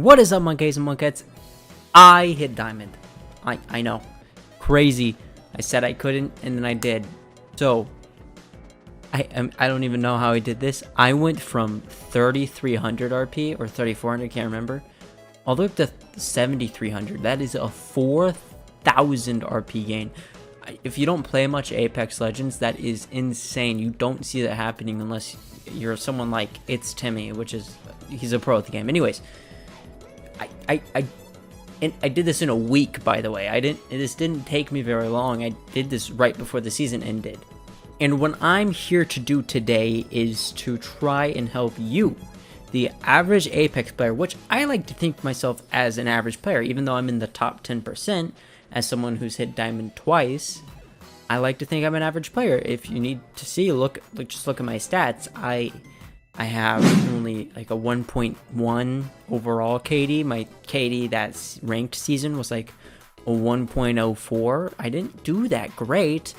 What is up, monkeys and monkettes? I hit diamond. I know. Crazy. I said I couldn't, and then I did. So, I don't even know how I did this. I went from 3,300 RP, or 3,400, can't remember, all the way up to 7,300. That is a 4,000 RP gain. If you don't play much Apex Legends, that is insane. You don't see that happening unless you're someone like It's Timmy, which is, he's a pro at the game. Anyways, I did this in a week, by the way. This didn't take me very long. I did this right before the season ended. And what I'm here to do today is to try and help you, the average Apex player, which I like to think myself as an average player, even though I'm in the top 10%, as someone who's hit diamond twice. I like to think I'm an average player. If you need to see, just look at my stats. I have only like a 1.1 overall KD. My KD that's ranked season was like a 1.04. I didn't do that great,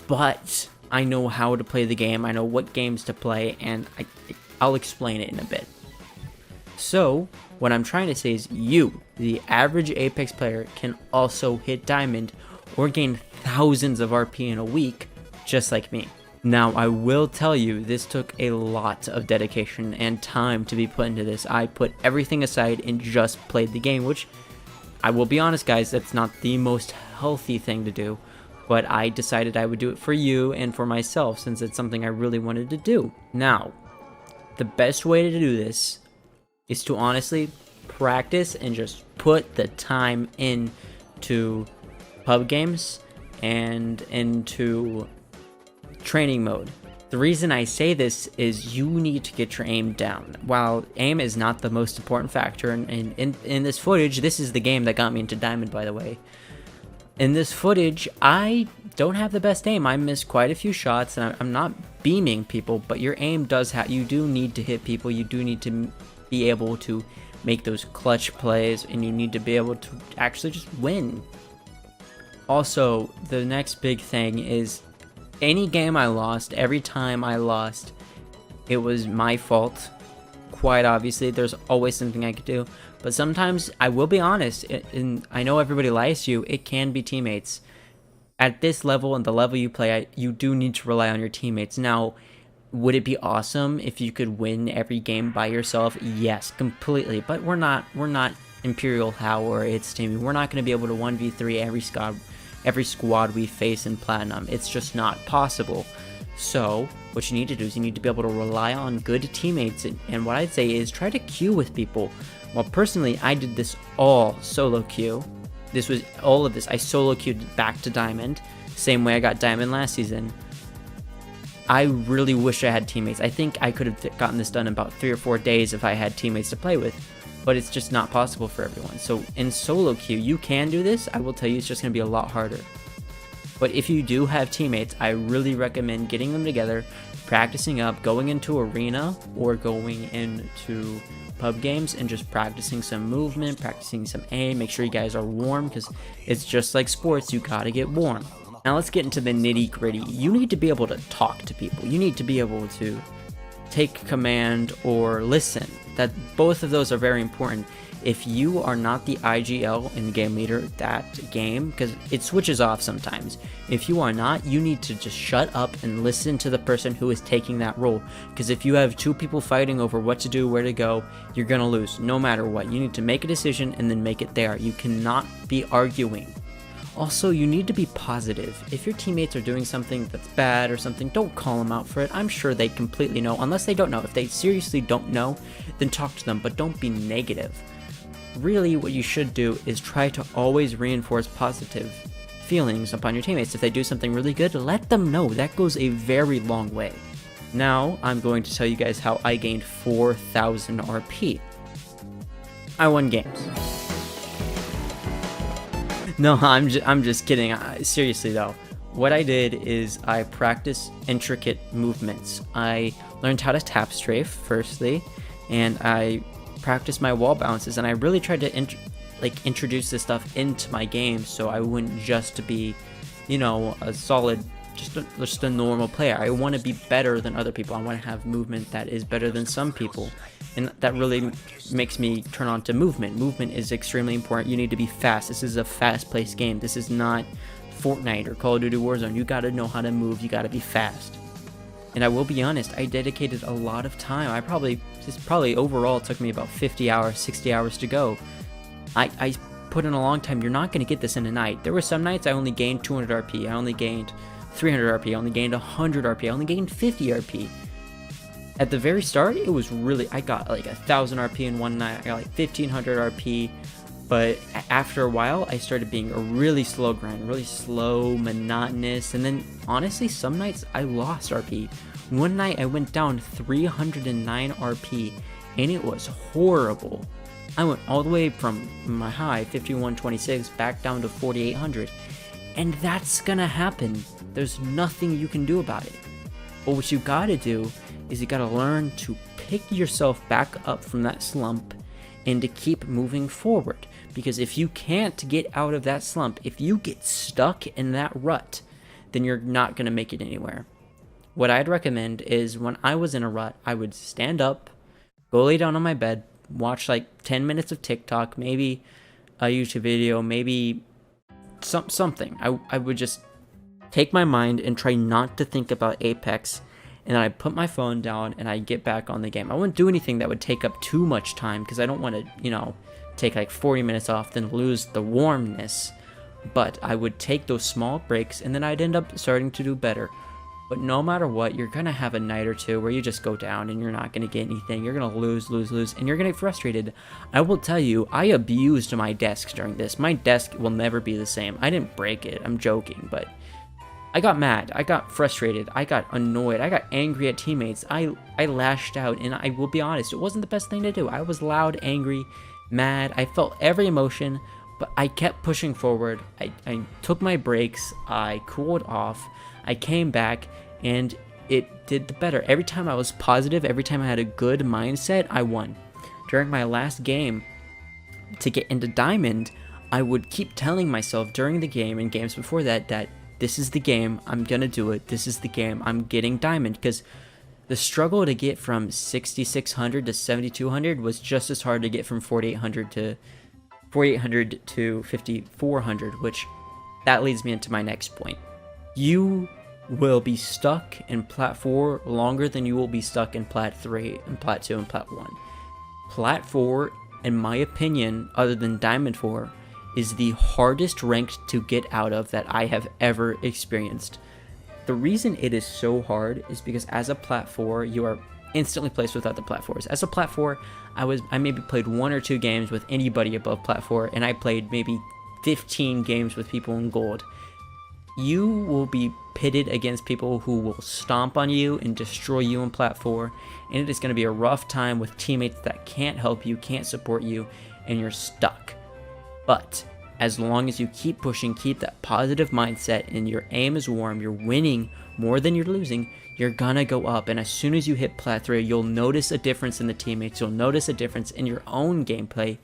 but I know how to play the game. I know what games to play, and I'll explain it in a bit. So, what I'm trying to say is you, the average Apex player, can also hit diamond or gain thousands of RP in a week, just like me. Now, I will tell you, this took a lot of dedication and time to be put into this. I put everything aside and just played the game, which, I will be honest guys, that's not the most healthy thing to do, but I decided I would do it for you and for myself, since it's something I really wanted to do. Now, the best way to do this is to honestly practice and just put the time into pub games and into training mode. The reason I say this is you need to get your aim down. While aim is not the most important factor, and in this footage, this is the game that got me into diamond, by the way. In this footage, I don't have the best aim. I missed quite a few shots, and I'm not beaming people, but your aim does have, you do need to hit people, you do need to be able to make those clutch plays, and you need to be able to actually just win. Also, the next big thing is any game I lost, every time I lost, it was my fault. Quite obviously, there's always something I could do, but sometimes, I will be honest, and I know everybody lies to you, it can be teammates. At this level and the level you play at, you do need to rely on your teammates. Now, would it be awesome if you could win every game by yourself? Yes, completely. But we're not Imperial How or It's Timmy. We're not going to be able to 1v3 every squad we face in Platinum. It's just not possible. So, what you need to do is you need to be able to rely on good teammates. And what I'd say is try to queue with people. Well, personally, I did this all solo queue. This was all of this. I solo queued back to Diamond. Same way I got Diamond last season. I really wish I had teammates. I think I could have gotten this done in about 3 or 4 days if I had teammates to play with, but it's just not possible for everyone. So in solo queue, you can do this. I will tell you, it's just going to be a lot harder. But if you do have teammates, I really recommend getting them together, practicing up, going into arena or going into pub games and just practicing some movement, practicing some aim. Make sure you guys are warm, because it's just like sports, you gotta get warm. Now let's get into the nitty gritty. You need to be able to talk to people. You need to be able to take command or listen. That both of those are very important. If you are not the IGL in the game leader that game, because it switches off sometimes. If you are not, you need to just shut up and listen to the person who is taking that role. Because if you have 2 people fighting over what to do, where to go, you're gonna lose no matter what. You need to make a decision and then make it there. You cannot be arguing. Also, you need to be positive. If your teammates are doing something that's bad or something, don't call them out for it. I'm sure they completely know, unless they don't know. If they seriously don't know, then talk to them, but don't be negative. Really, what you should do is try to always reinforce positive feelings upon your teammates. If they do something really good, let them know. That goes a very long way. Now, I'm going to tell you guys how I gained 4,000 RP. I won games. No, I'm just kidding. Seriously though, what I did is I practiced intricate movements. I learned how to tap strafe firstly, and I practiced my wall bounces, and I really tried to introduce this stuff into my game so I wouldn't just be, you know, a solid just a normal player. I want to be better than other people. I want to have movement that is better than some people, and that really makes me turn on to movement. Movement is extremely important. You need to be fast. This is a fast-paced game. This is not Fortnite or Call of Duty Warzone. You got to know how to move. You got to be fast. And I will be honest, I dedicated a lot of time. This probably overall took me about 50 hours, 60 hours to go. I put in a long time. You're not going to get this in a night. There were some nights I only gained 200 RP. I only gained 300 RP. I only gained 100 RP. I only gained 50 RP. At the very start, it was really, I got like 1,000 RP in one night. I got like 1,500 RP. But after a while, I started being a really slow grind, really slow, monotonous. And then honestly, some nights I lost RP. One night I went down 309 RP, and it was horrible. I went all the way from my high, 5126, back down to 4800. And that's gonna happen. There's nothing you can do about it. But what you gotta do is you gotta learn to pick yourself back up from that slump and to keep moving forward. Because if you can't get out of that slump, if you get stuck in that rut, then you're not gonna make it anywhere. What I'd recommend is when I was in a rut, I would stand up, go lay down on my bed, watch like 10 minutes of TikTok, maybe a YouTube video, maybe something. I would just take my mind and try not to think about Apex, and then I put my phone down and I get back on the game. I wouldn't do anything that would take up too much time because I don't want to, take like 40 minutes off, then lose the warmness. But I would take those small breaks and then I'd end up starting to do better. But no matter what, you're going to have a night or two where you just go down and you're not going to get anything. You're going to lose, and you're going to get frustrated. I will tell you, I abused my desk during this. My desk will never be the same. I didn't break it. I'm joking, but I got mad. I got frustrated. I got annoyed. I got angry at teammates. I lashed out, and I will be honest, it wasn't the best thing to do. I was loud, angry, mad. I felt every emotion, but I kept pushing forward. I took my breaks. I cooled off. I came back, and it did the better. Every time I was positive, every time I had a good mindset, I won. During my last game, to get into Diamond, I would keep telling myself during the game and games before that this is the game, I'm gonna do it, this is the game, I'm getting Diamond, because the struggle to get from 6,600 to 7,200 was just as hard to get from 4,800 to 5,400, which that leads me into my next point. You will be stuck in Plat 4 longer than you will be stuck in Plat 3 and Plat 2 and Plat 1. Plat 4, in my opinion, other than Diamond 4, is the hardest ranked to get out of that I have ever experienced. The reason it is so hard is because as a Plat 4, you are instantly placed with other Plat 4s. As a Plat 4, I maybe played 1 or 2 games with anybody above Plat 4, and I played maybe 15 games with people in gold. You will be pitted against people who will stomp on you and destroy you in Plat 4, and it is going to be a rough time with teammates that can't help you, can't support you, and you're stuck. But as long as you keep pushing, keep that positive mindset, and your aim is warm, you're winning more than you're losing, you're gonna go up. And as soon as you hit Plat 3, you'll notice a difference in the teammates, you'll notice a difference in your own gameplay,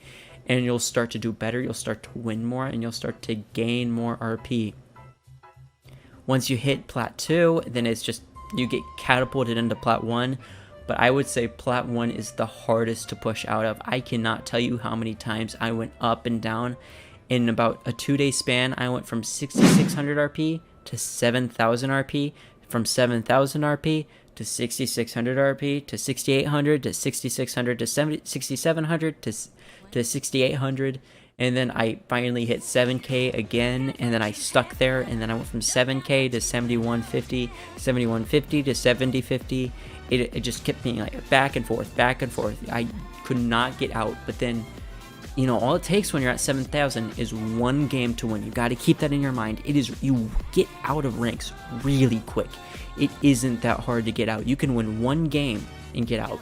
and you'll start to do better, you'll start to win more, and you'll start to gain more RP. Once you hit Plat 2, then it's just, you get catapulted into Plat 1, but I would say Plat 1 is the hardest to push out of. I cannot tell you how many times I went up and down. In about a 2-day span, I went from 6,600 RP to 7,000 RP, from 7,000 RP to 6,600 RP to 6,800 to 6,600 to 6,700 to 6,800. And then I finally hit 7K again, and then I stuck there, and then I went from 7K to 7,150, 7,150 to 7,050. It just kept being like back and forth. I could not get out, but then, all it takes when you're at 7,000 is one game to win. You got to keep that in your mind. You get out of ranks really quick. It isn't that hard to get out. You can win one game and get out.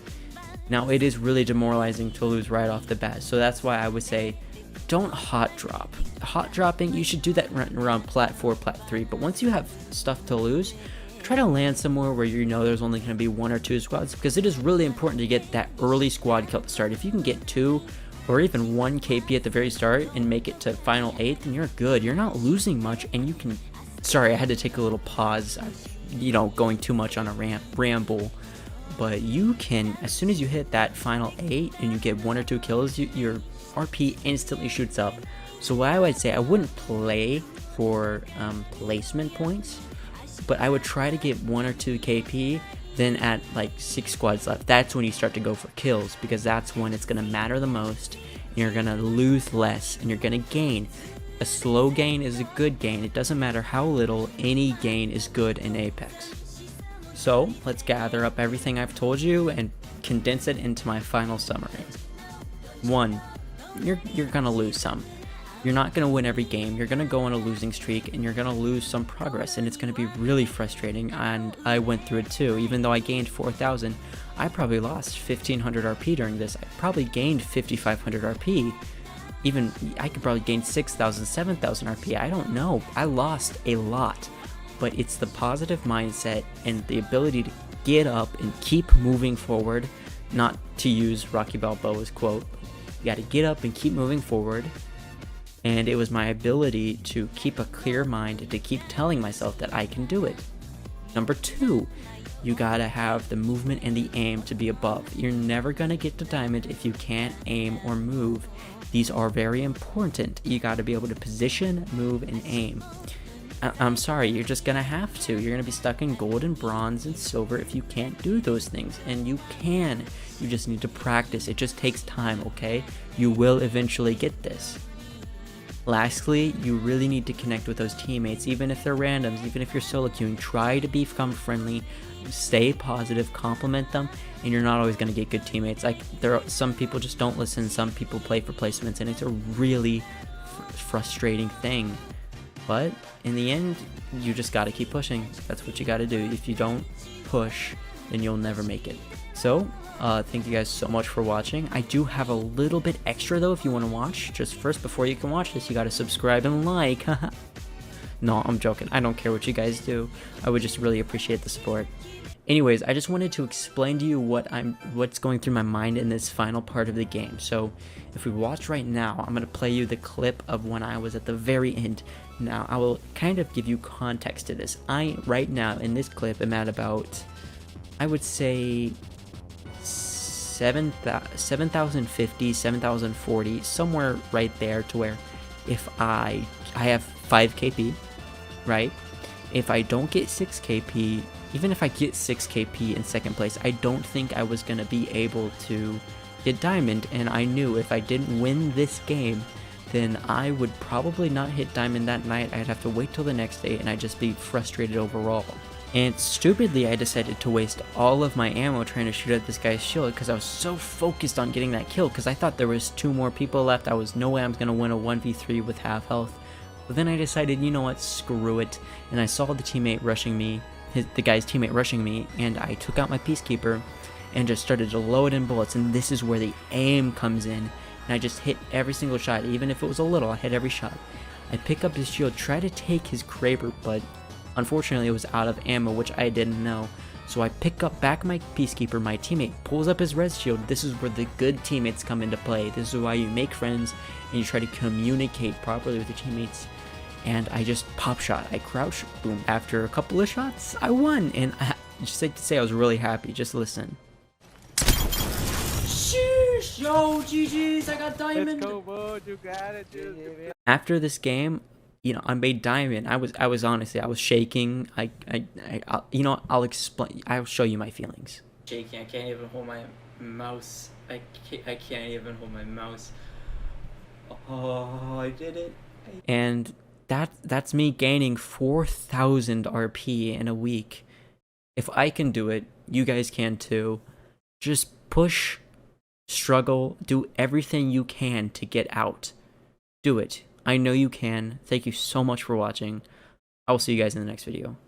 Now, it is really demoralizing to lose right off the bat, so that's why I would say, don't hot drop. Hot dropping, you should do that around Plat 4, Plat 3, but once you have stuff to lose, try to land somewhere where there's only going to be 1 or 2 squads, because it is really important to get that early squad kill at the start. If you can get 2 or even 1 KP at the very start and make it to final 8, then you're good. You're not losing much, and you can Sorry, I had to take a little pause. Going too much on a ramble. But you can, as soon as you hit that final 8 and you get 1 or 2 kills, your RP instantly shoots up. So what I would say, I wouldn't play for placement points, but I would try to get 1 or 2 KP. Then at like 6 squads left, that's when you start to go for kills, because that's when it's going to matter the most. And you're going to lose less and you're going to gain. A slow gain is a good gain. It doesn't matter how little, any gain is good in Apex. So let's gather up everything I've told you and condense it into my final summary. 1, you're gonna lose some. You're not gonna win every game. You're gonna go on a losing streak and you're gonna lose some progress, and it's gonna be really frustrating. And I went through it too. Even though I gained 4,000, I probably lost 1,500 RP during this. I probably gained 5,500 RP. Even I could probably gain 6,000, 7,000 RP. I don't know. I lost a lot. But it's the positive mindset and the ability to get up and keep moving forward, not to use Rocky Balboa's quote. You got to get up and keep moving forward. And it was my ability to keep a clear mind and to keep telling myself that I can do it. Number 2, you got to have the movement and the aim to be above. You're never going to get to diamond if you can't aim or move. These are very important. You got to be able to position, move, and aim. I'm sorry, you're just gonna have to. You're gonna be stuck in gold and bronze and silver if you can't do those things. And you can. You just need to practice. It just takes time, okay? You will eventually get this. Lastly, you really need to connect with those teammates, even if they're randoms, even if you're solo queuing. Try to become friendly, stay positive, compliment them, and you're not always gonna get good teammates. Like, some people just don't listen, some people play for placements, and it's a really frustrating thing. But in the end, you just got to keep pushing. That's what you got to do. If you don't push, then you'll never make it. So, thank you guys so much for watching. I do have a little bit extra though if you want to watch. Just first, before you can watch this, you got to subscribe and like. No, I'm joking. I don't care what you guys do. I would just really appreciate the support. Anyways, I just wanted to explain to you what's going through my mind in this final part of the game. So, if we watch right now, I'm going to play you the clip of when I was at the very end. Now, I will kind of give you context to this. Right now, in this clip, am at about, I would say, 7,050, 7,040, somewhere right there, to where if I have 5 KP, right? If I don't get 6 KP, even if I get 6 KP in second place, I don't think I was going to be able to get diamond, and I knew if I didn't win this game, then I would probably not hit diamond that night. I'd have to wait till the next day, and I'd just be frustrated overall. And stupidly, I decided to waste all of my ammo trying to shoot at this guy's shield because I was so focused on getting that kill, because I thought there was 2 more people left. I was no way I was going to win a 1v3 with half health. But then I decided, you know what, screw it, and I saw the teammate rushing me, the guy's teammate rushing me, and I took out my peacekeeper and just started to load in bullets, and this is where the aim comes in, and I just hit every single shot. Even if it was a little, I hit every shot. I pick up his shield, try to take his Kraber, but unfortunately it was out of ammo, which I didn't know. So I pick up back my peacekeeper, my teammate pulls up his res shield. This is where the good teammates come into play. This is why you make friends and you try to communicate properly with your teammates. And I just pop shot, I crouch, boom. After a couple of shots, I won, and just like to say, I was really happy. Just listen. Sheesh, yo, GG's, I got diamond. Let's go, bud. You got it, dude. After this game, you know, I made diamond. I was honestly, I was shaking. I'll explain. I'll show you my feelings. Shaking. I can't even hold my mouse. I can't even hold my mouse. Oh, I did it. And that's me gaining 4,000 RP in a week. If I can do it, you guys can too. Just push, struggle, do everything you can to get out. Do it. I know you can. Thank you so much for watching. I will see you guys in the next video.